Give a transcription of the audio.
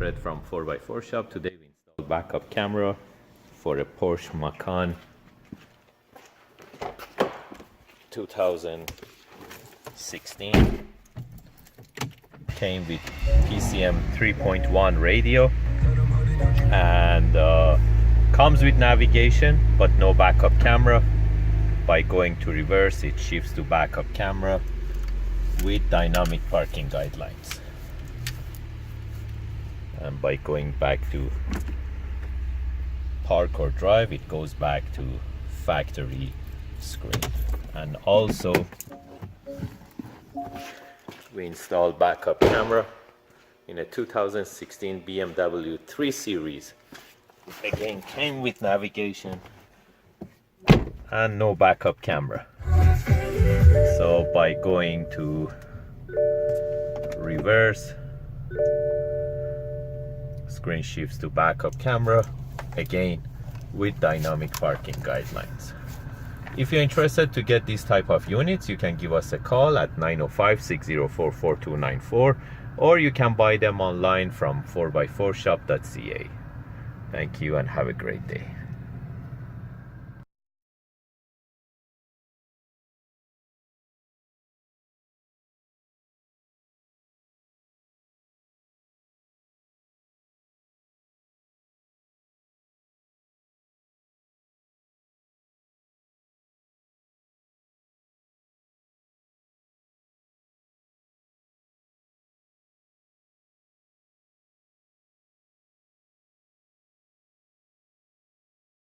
Fred from 4x4 shop. Today we installed backup camera for a Porsche Macan 2016. Came with PCM 3.1 radio and comes with navigation but no backup camera. By going to reverse, it shifts to backup camera with dynamic parking guidelines, and by going back to park or drive, it goes back to factory screen. And also we installed backup camera in a 2016 BMW 3 Series. Again, came with navigation and no backup camera. So by going to reverse, screen shifts to backup camera, again with dynamic parking guidelines. If you're interested to get these type of units, you can give us a call at 905-604-4294, or you can buy them online from 4x4shop.ca. Thank you and have a great day.